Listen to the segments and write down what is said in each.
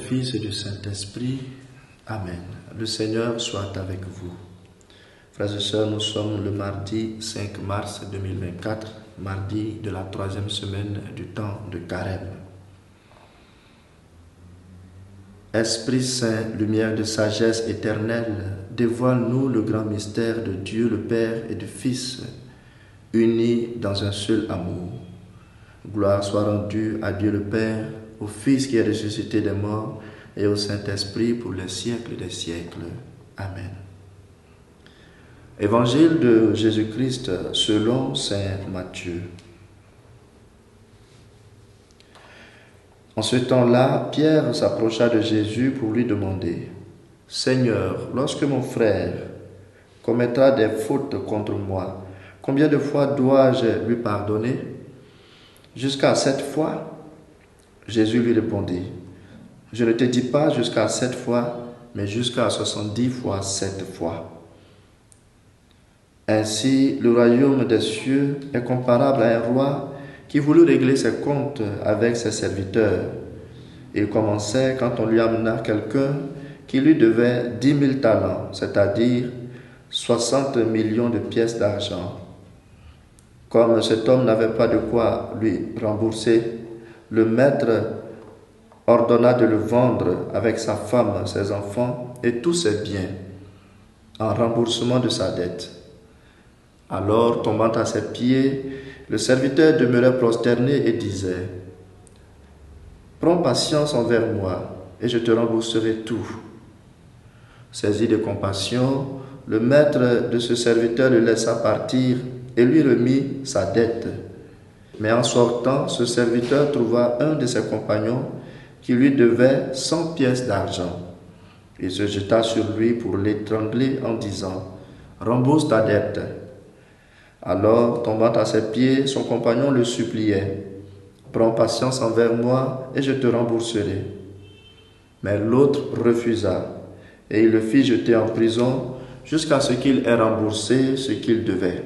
Fils et du Saint-Esprit. Amen. Le Seigneur soit avec vous. Frères et sœurs, nous sommes le mardi 5 mars 2024, mardi de la 3e semaine du temps de Carême. Esprit Saint, lumière de sagesse éternelle, dévoile-nous le grand mystère de Dieu le Père et du Fils, unis dans un seul amour. Gloire soit rendue à Dieu le Père, au Fils qui est ressuscité des morts et au Saint-Esprit pour les siècles des siècles. Amen. Évangile de Jésus-Christ selon saint Matthieu. En ce temps-là, Pierre s'approcha de Jésus pour lui demander : « Seigneur, lorsque mon frère commettra des fautes contre moi, combien de fois dois-je lui pardonner ? Jusqu'à 7 fois ? » Jésus lui répondit : « Je ne te dis pas jusqu'à 7 fois, mais jusqu'à 70 fois 7 fois. » Ainsi, le royaume des cieux est comparable à un roi qui voulut régler ses comptes avec ses serviteurs. Il commençait quand on lui amena quelqu'un qui lui devait 10 000 talents, c'est-à-dire 60 millions de pièces d'argent. Comme cet homme n'avait pas de quoi lui rembourser, le maître ordonna de le vendre avec sa femme, ses enfants et tous ses biens, en remboursement de sa dette. Alors, tombant à ses pieds, le serviteur demeurait prosterné et disait : « Prends patience envers moi, et je te rembourserai tout. » Saisi de compassion, le maître de ce serviteur le laissa partir et lui remit sa dette. Mais en sortant, ce serviteur trouva un de ses compagnons qui lui devait 100 pièces d'argent. Il se jeta sur lui pour l'étrangler en disant : « Rembourse ta dette. » Alors, tombant à ses pieds, son compagnon le suppliait : « Prends patience envers moi et je te rembourserai. » Mais l'autre refusa et il le fit jeter en prison jusqu'à ce qu'il ait remboursé ce qu'il devait.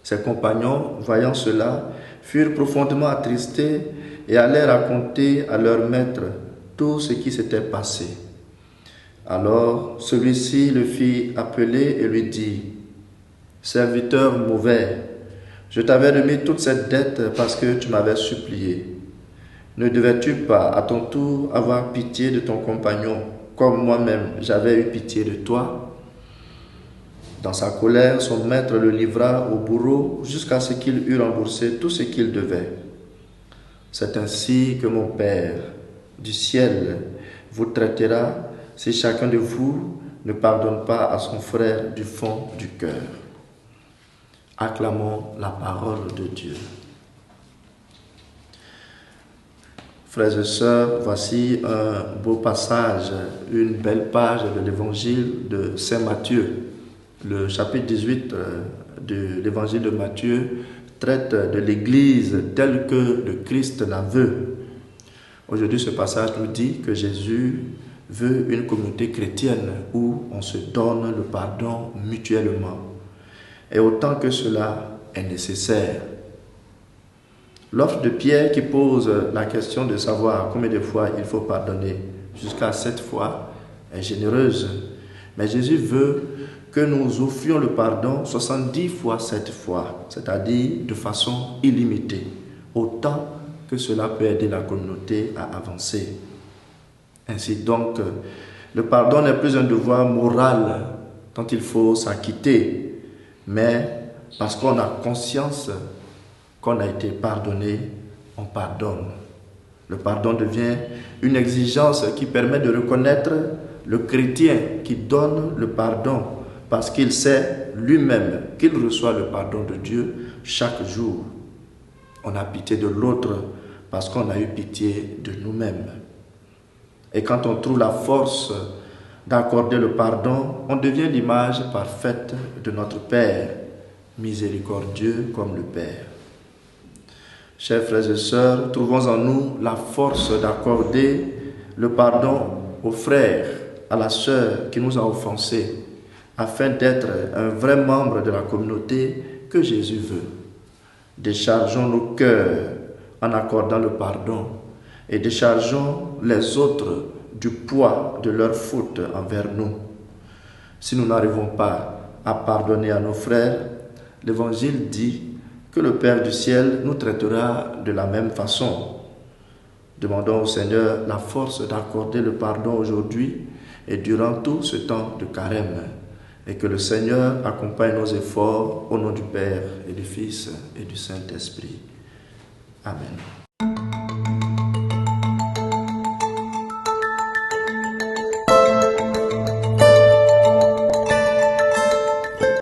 Ses compagnons, voyant cela, furent profondément attristés et allèrent raconter à leur maître tout ce qui s'était passé. Alors celui-ci le fit appeler et lui dit : « Serviteur mauvais, je t'avais remis toute cette dette parce que tu m'avais supplié. Ne devais-tu pas à ton tour avoir pitié de ton compagnon, comme moi-même j'avais eu pitié de toi ? » Dans sa colère, son maître le livra au bourreau jusqu'à ce qu'il eût remboursé tout ce qu'il devait. C'est ainsi que mon Père du ciel vous traitera si chacun de vous ne pardonne pas à son frère du fond du cœur. Acclamons la parole de Dieu. Frères et sœurs, voici un beau passage, une belle page de l'évangile de saint Matthieu. Le chapitre 18 de l'évangile de Matthieu traite de l'Église telle que le Christ la veut. Aujourd'hui, ce passage nous dit que Jésus veut une communauté chrétienne où on se donne le pardon mutuellement. Et autant que cela est nécessaire. L'offre de Pierre qui pose la question de savoir combien de fois il faut pardonner, jusqu'à 7 fois, est généreuse. Mais Jésus veut que nous offrions le pardon 70 fois 7 fois, c'est-à-dire de façon illimitée, autant que cela peut aider la communauté à avancer. Ainsi donc, le pardon n'est plus un devoir moral dont il faut s'acquitter, mais parce qu'on a conscience qu'on a été pardonné, on pardonne. Le pardon devient une exigence qui permet de reconnaître le chrétien qui donne le pardon parce qu'il sait lui-même qu'il reçoit le pardon de Dieu chaque jour. On a pitié de l'autre parce qu'on a eu pitié de nous-mêmes. Et quand on trouve la force d'accorder le pardon, on devient l'image parfaite de notre Père, miséricordieux comme le Père. Chers frères et sœurs, trouvons en nous la force d'accorder le pardon au frère, à la sœur qui nous a offensés, afin d'être un vrai membre de la communauté que Jésus veut. Déchargeons nos cœurs en accordant le pardon et déchargeons les autres du poids de leurs fautes envers nous. Si nous n'arrivons pas à pardonner à nos frères, l'Évangile dit que le Père du ciel nous traitera de la même façon. Demandons au Seigneur la force d'accorder le pardon aujourd'hui et durant tout ce temps de carême, et que le Seigneur accompagne nos efforts au nom du Père et du Fils et du Saint-Esprit. Amen.